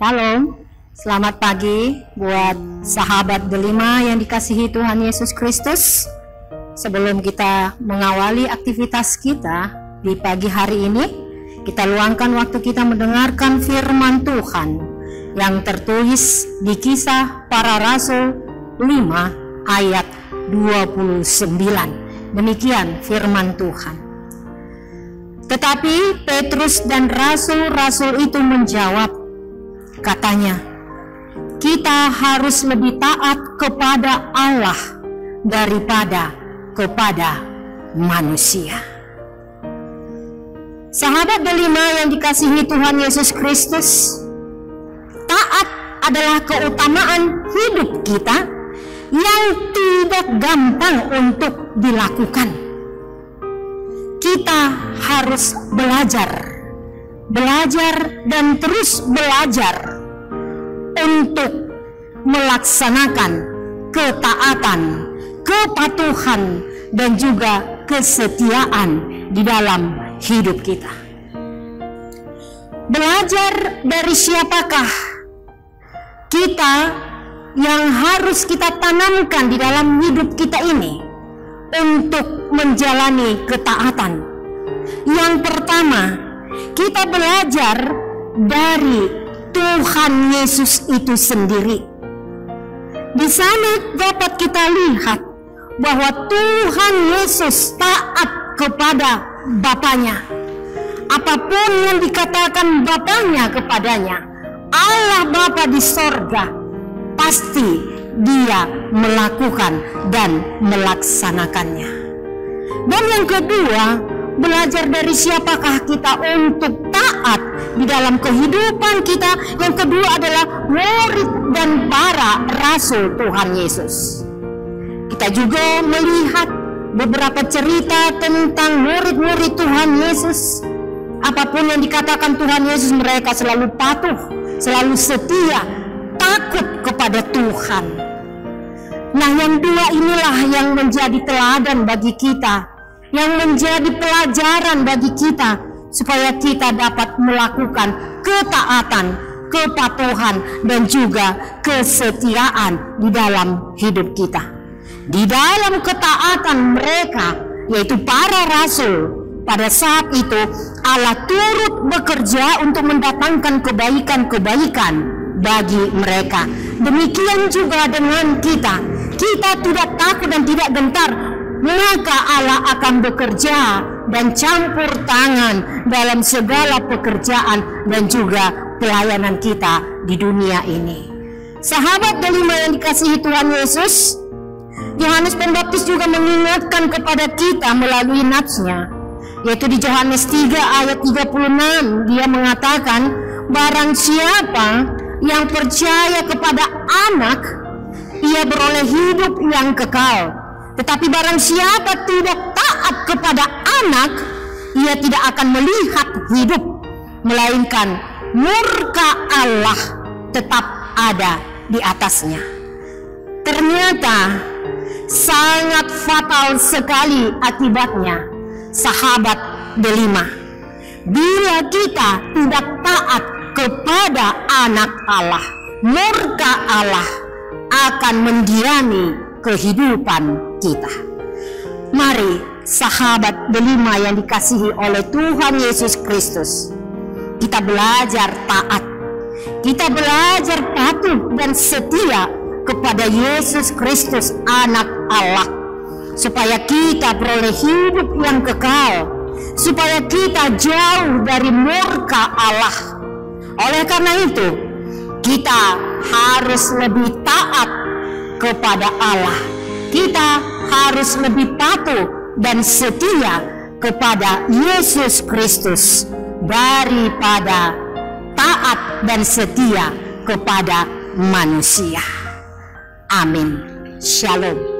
Shalom, selamat pagi buat sahabat delima yang dikasihi Tuhan Yesus Kristus. Sebelum kita mengawali aktivitas kita di pagi hari ini, kita luangkan waktu kita mendengarkan firman Tuhan yang tertulis di Kisah Para Rasul 5 ayat 29. Demikian firman Tuhan. Tetapi Petrus dan rasul-rasul itu menjawab, katanya, kita harus lebih taat kepada Allah daripada kepada manusia. Sahabat delima yang dikasihi Tuhan Yesus Kristus, taat adalah keutamaan hidup kita yang tidak gampang untuk dilakukan. Kita harus belajar dan terus belajar untuk melaksanakan ketaatan, kepatuhan, dan juga kesetiaan di dalam hidup kita. Belajar dari siapakah kita yang harus kita tanamkan di dalam hidup kita ini untuk menjalani ketaatan. Yang pertama, kita belajar dari Tuhan Yesus itu sendiri. Di sana dapat kita lihat bahwa Tuhan Yesus taat kepada Bapanya. Apapun yang dikatakan Bapanya kepadanya, Allah Bapa di sorga, pasti Dia melakukan dan melaksanakannya. Dan yang kedua, belajar dari siapakah kita untuk taat di dalam kehidupan kita. Yang kedua adalah murid dan para rasul Tuhan Yesus. Kita juga melihat beberapa cerita tentang murid-murid Tuhan Yesus. Apapun yang dikatakan Tuhan Yesus, mereka selalu patuh, selalu setia, takut kepada Tuhan. Nah, yang dua inilah yang menjadi teladan bagi kita, yang menjadi pelajaran bagi kita, supaya kita dapat melakukan ketaatan, kepatuhan, dan juga kesetiaan di dalam hidup kita. Di dalam ketaatan mereka, yaitu para rasul, pada saat itu Allah turut bekerja untuk mendatangkan kebaikan-kebaikan bagi mereka. Demikian juga dengan kita. Kita tidak takut dan tidak gentar, maka Allah akan bekerja dan campur tangan dalam segala pekerjaan dan juga pelayanan kita di dunia ini. Sahabat delima yang dikasihi Tuhan Yesus, Yohanes Pembaptis juga mengingatkan kepada kita melalui natsnya, yaitu di Yohanes 3 ayat 36. Dia mengatakan, barang siapa yang percaya kepada Anak, ia beroleh hidup yang kekal. Tetapi barang siapa tidak taat kepada Anak, ia tidak akan melihat hidup, melainkan murka Allah tetap ada di atasnya. Ternyata sangat fatal sekali akibatnya, sahabat delima, bila kita tidak taat kepada Anak Allah. Murka Allah akan mendiami kehidupan kita. Mari sahabat delima yang dikasihi oleh Tuhan Yesus Kristus, kita belajar taat, kita belajar patuh dan setia kepada Yesus Kristus Anak Allah, supaya kita beroleh hidup yang kekal, supaya kita jauh dari murka Allah. Oleh karena itu, kita harus lebih taat kepada Allah. Kita harus lebih patuh dan setia kepada Yesus Kristus daripada taat dan setia kepada manusia. Amin. Shalom.